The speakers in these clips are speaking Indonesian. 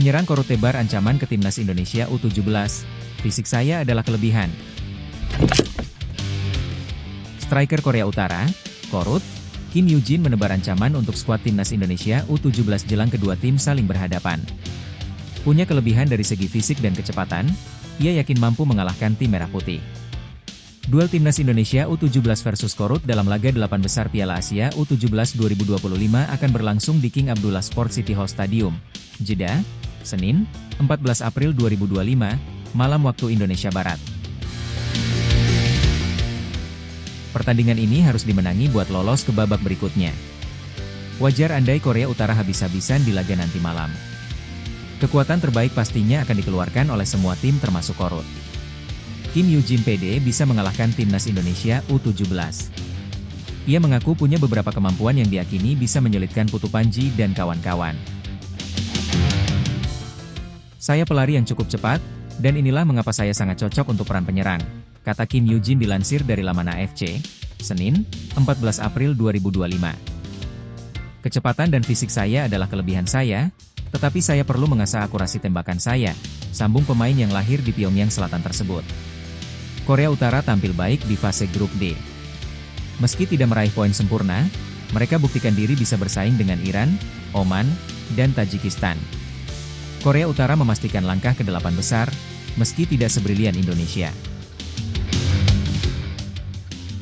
Penyerang Korut tebar ancaman ke timnas Indonesia U17. Fisik saya adalah kelebihan. Striker Korea Utara, Korut, Kim Yoo-jin menebar ancaman untuk skuad timnas Indonesia U17 jelang kedua tim saling berhadapan. Punya kelebihan dari segi fisik dan kecepatan, ia yakin mampu mengalahkan tim Merah Putih. Duel timnas Indonesia U17 versus Korut dalam laga 8 besar Piala Asia U17 2025 akan berlangsung di King Abdullah Sport City Hall Stadium, Jeddah, Senin, 14 April 2025, malam waktu Indonesia Barat. Pertandingan ini harus dimenangi buat lolos ke babak berikutnya. Wajar andai Korea Utara habis-habisan di laga nanti malam. Kekuatan terbaik pastinya akan dikeluarkan oleh semua tim termasuk Korut. Kim Yoo-jin PD bisa mengalahkan timnas Indonesia U17. Ia mengaku punya beberapa kemampuan yang diyakini bisa menyulitkan Putu Panji dan kawan-kawan. Saya pelari yang cukup cepat, dan inilah mengapa saya sangat cocok untuk peran penyerang, kata Kim Yoo-jin dilansir dari laman AFC, Senin, 14 April 2025. Kecepatan dan fisik saya adalah kelebihan saya, tetapi saya perlu mengasah akurasi tembakan saya, sambung pemain yang lahir di Pyongyang Selatan tersebut. Korea Utara tampil baik di fase grup D. Meski tidak meraih poin sempurna, mereka buktikan diri bisa bersaing dengan Iran, Oman, dan Tajikistan. Korea Utara memastikan langkah ke 8 besar, meski tidak sebrilian Indonesia.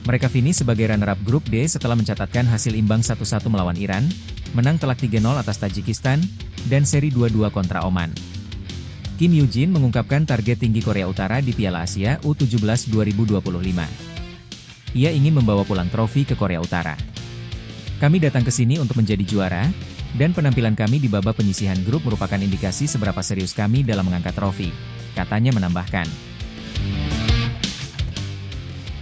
Mereka finish sebagai runner-up grup D setelah mencatatkan hasil imbang 1-1 melawan Iran, menang telak 3-0 atas Tajikistan, dan seri 2-2 kontra Oman. Kim Yoo-jin mengungkapkan target tinggi Korea Utara di Piala Asia U17 2025. Ia ingin membawa pulang trofi ke Korea Utara. Kami datang ke sini untuk menjadi juara, dan penampilan kami di babak penyisihan grup merupakan indikasi seberapa serius kami dalam mengangkat trofi, katanya menambahkan.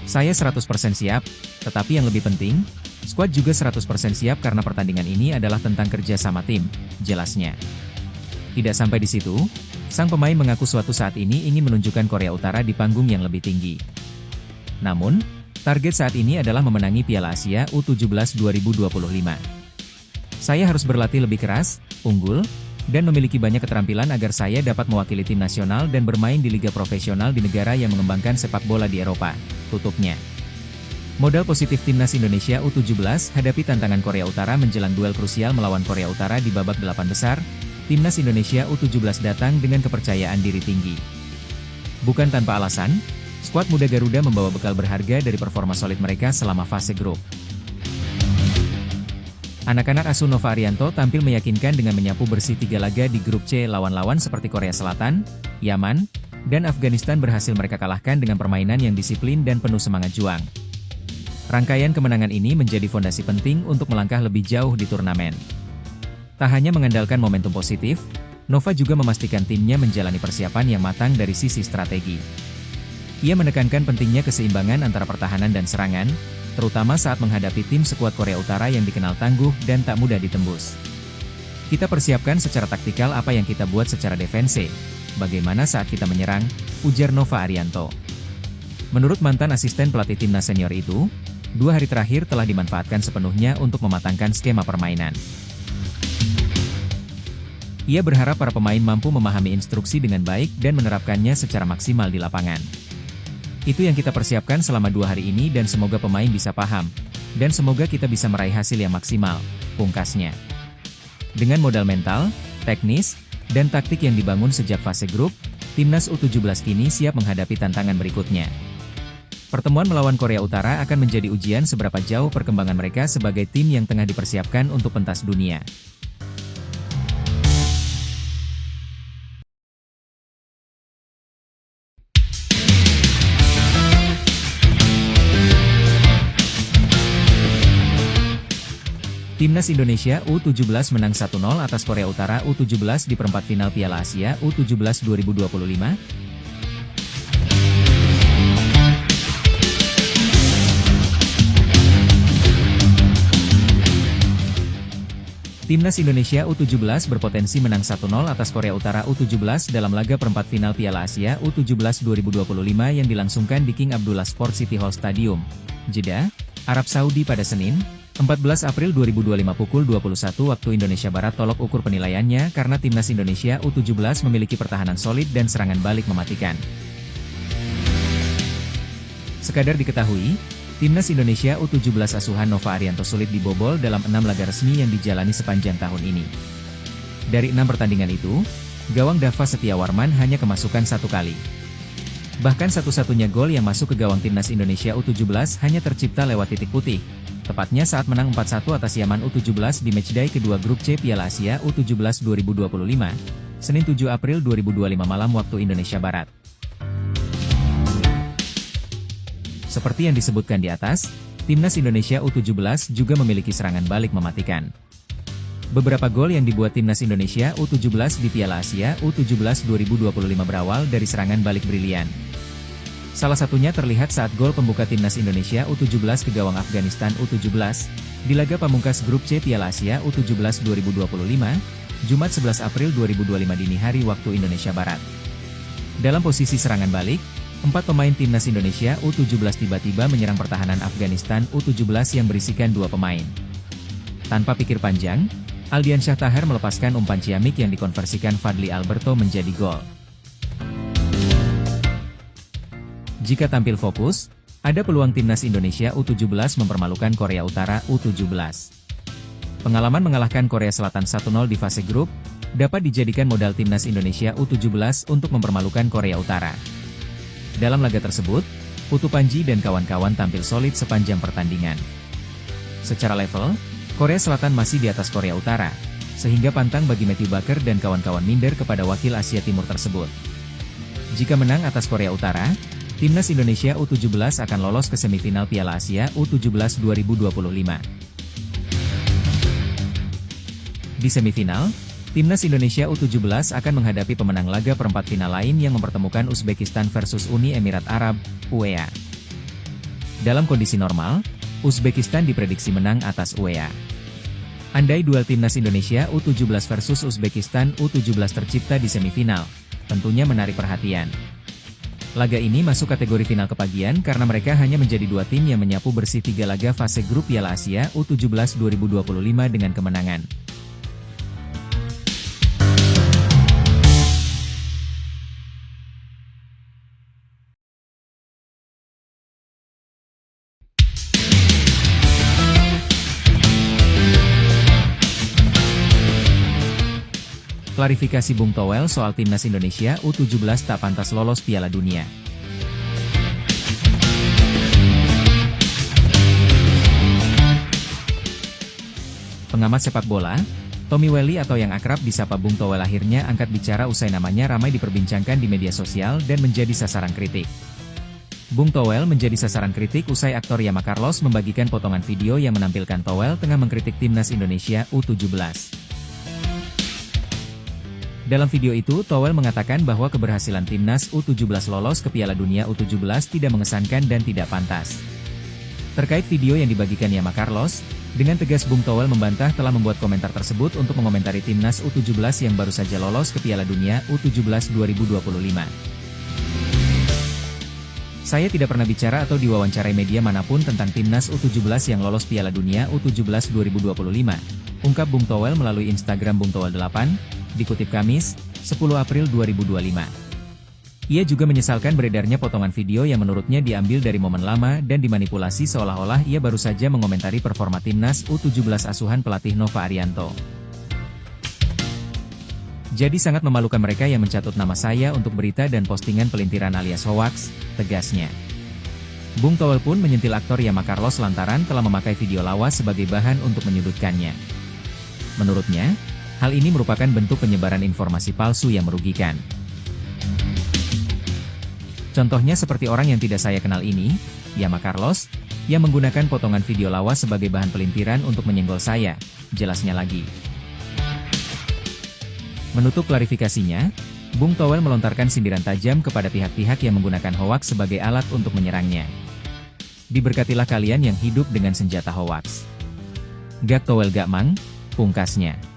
Saya 100% siap, tetapi yang lebih penting, skuad juga 100% siap karena pertandingan ini adalah tentang kerja sama tim, jelasnya. Tidak sampai di situ, sang pemain mengaku suatu saat ini ingin menunjukkan Korea Utara di panggung yang lebih tinggi. Namun, target saat ini adalah memenangi Piala Asia U17 2025. Saya harus berlatih lebih keras, unggul, dan memiliki banyak keterampilan agar saya dapat mewakili tim nasional dan bermain di liga profesional di negara yang mengembangkan sepak bola di Eropa, tutupnya. Modal positif timnas Indonesia U17 hadapi tantangan Korea Utara menjelang duel krusial melawan Korea Utara di babak 8 besar, timnas Indonesia U17 datang dengan kepercayaan diri tinggi. Bukan tanpa alasan, skuad muda Garuda membawa bekal berharga dari performa solid mereka selama fase grup. Anak-anak asuh Nova Arianto tampil meyakinkan dengan menyapu bersih 3 laga di grup C lawan-lawan seperti Korea Selatan, Yaman, dan Afghanistan berhasil mereka kalahkan dengan permainan yang disiplin dan penuh semangat juang. Rangkaian kemenangan ini menjadi fondasi penting untuk melangkah lebih jauh di turnamen. Tak hanya mengandalkan momentum positif, Nova juga memastikan timnya menjalani persiapan yang matang dari sisi strategi. Ia menekankan pentingnya keseimbangan antara pertahanan dan serangan, terutama saat menghadapi tim sekuat Korea Utara yang dikenal tangguh dan tak mudah ditembus. Kita persiapkan secara taktikal apa yang kita buat secara defense, bagaimana saat kita menyerang, ujar Nova Arianto. Menurut mantan asisten pelatih timnas senior itu, 2 hari terakhir telah dimanfaatkan sepenuhnya untuk mematangkan skema permainan. Ia berharap para pemain mampu memahami instruksi dengan baik dan menerapkannya secara maksimal di lapangan. Itu yang kita persiapkan selama 2 hari ini dan semoga pemain bisa paham, dan semoga kita bisa meraih hasil yang maksimal, pungkasnya. Dengan modal mental, teknis, dan taktik yang dibangun sejak fase grup, timnas U17 kini siap menghadapi tantangan berikutnya. Pertemuan melawan Korea Utara akan menjadi ujian seberapa jauh perkembangan mereka sebagai tim yang tengah dipersiapkan untuk pentas dunia. Timnas Indonesia U17 menang 1-0 atas Korea Utara U17 di perempat final Piala Asia U17 2025. Timnas Indonesia U17 berpotensi menang 1-0 atas Korea Utara U17 dalam laga perempat final Piala Asia U17 2025 yang dilangsungkan di King Abdullah Sport City Hall Stadium, Jeddah, Arab Saudi pada Senin, 14 April 2025 pukul 21 waktu Indonesia Barat tolok ukur penilaiannya karena Timnas Indonesia U17 memiliki pertahanan solid dan serangan balik mematikan. Sekadar diketahui, Timnas Indonesia U17 asuhan Nova Arianto sulit dibobol dalam 6 laga resmi yang dijalani sepanjang tahun ini. Dari 6 pertandingan itu, gawang Dava Setiawarman hanya kemasukan 1 kali. Bahkan satu-satunya gol yang masuk ke gawang Timnas Indonesia U17 hanya tercipta lewat titik putih, tepatnya saat menang 4-1 atas Yaman U17 di matchday kedua grup C Piala Asia U17 2025, Senin 7 April 2025 malam waktu Indonesia Barat. Seperti yang disebutkan di atas, Timnas Indonesia U17 juga memiliki serangan balik mematikan. Beberapa gol yang dibuat Timnas Indonesia U17 di Piala Asia U17 2025 berawal dari serangan balik brilian. Salah satunya terlihat saat gol pembuka Timnas Indonesia U17 ke gawang Afghanistan U17, di laga pamungkas grup C Piala Asia U17 2025, Jumat 11 April 2025 dini hari waktu Indonesia Barat. Dalam posisi serangan balik, 4 pemain Timnas Indonesia U17 tiba-tiba menyerang pertahanan Afghanistan U17 yang berisikan 2 pemain. Tanpa pikir panjang, Aldiansyah Taher melepaskan umpan ciamik yang dikonversikan Fadli Alberto menjadi gol. Jika tampil fokus, ada peluang Timnas Indonesia U17 mempermalukan Korea Utara U17. Pengalaman mengalahkan Korea Selatan 1-0 di fase grup, dapat dijadikan modal Timnas Indonesia U17 untuk mempermalukan Korea Utara. Dalam laga tersebut, Putu Panji dan kawan-kawan tampil solid sepanjang pertandingan. Secara level, Korea Selatan masih di atas Korea Utara, sehingga pantang bagi Matthew Baker dan kawan-kawan minder kepada wakil Asia Timur tersebut. Jika menang atas Korea Utara, Timnas Indonesia U17 akan lolos ke semifinal Piala Asia U17 2025. Di semifinal, Timnas Indonesia U17 akan menghadapi pemenang laga perempat final lain yang mempertemukan Uzbekistan versus Uni Emirat Arab, UEA. Dalam kondisi normal, Uzbekistan diprediksi menang atas UEA. Andai duel Timnas Indonesia U17 versus Uzbekistan U17 tercipta di semifinal, tentunya menarik perhatian. Laga ini masuk kategori final kepagian karena mereka hanya menjadi 2 tim yang menyapu bersih 3 laga fase grup Piala Asia U17 2025 dengan kemenangan. Klarifikasi Bung Toel soal Timnas Indonesia U17 tak pantas lolos Piala Dunia. Pengamat sepak bola, Tommy Welly atau yang akrab disapa Bung Toel akhirnya angkat bicara usai namanya ramai diperbincangkan di media sosial dan menjadi sasaran kritik. Bung Toel menjadi sasaran kritik usai aktor Yama Carlos membagikan potongan video yang menampilkan Toel tengah mengkritik Timnas Indonesia U17. Dalam video itu, Toel mengatakan bahwa keberhasilan Timnas U17 lolos ke Piala Dunia U17 tidak mengesankan dan tidak pantas. Terkait video yang dibagikan Yama Carlos, dengan tegas Bung Toel membantah telah membuat komentar tersebut untuk mengomentari Timnas U17 yang baru saja lolos ke Piala Dunia U17 2025. Saya tidak pernah bicara atau diwawancarai media manapun tentang Timnas U17 yang lolos Piala Dunia U17 2025, ungkap Bung Toel melalui Instagram Bung Toel 8, dikutip Kamis, 10 April 2025. Ia juga menyesalkan beredarnya potongan video yang menurutnya diambil dari momen lama dan dimanipulasi seolah-olah ia baru saja mengomentari performa Timnas U17 asuhan pelatih Nova Arianto. Jadi sangat memalukan mereka yang mencatut nama saya untuk berita dan postingan pelintiran alias hoax, tegasnya. Bung Toel pun menyentil aktor Yama Carlos lantaran telah memakai video lawas sebagai bahan untuk menyudutkannya. Menurutnya, hal ini merupakan bentuk penyebaran informasi palsu yang merugikan. Contohnya seperti orang yang tidak saya kenal ini, Yama Carlos, yang menggunakan potongan video lawas sebagai bahan pelintiran untuk menyenggol saya, jelasnya lagi. Menutup klarifikasinya, Bung Toel melontarkan sindiran tajam kepada pihak-pihak yang menggunakan hoaks sebagai alat untuk menyerangnya. Diberkatilah kalian yang hidup dengan senjata hoaks. Gak Toel gak mang, pungkasnya.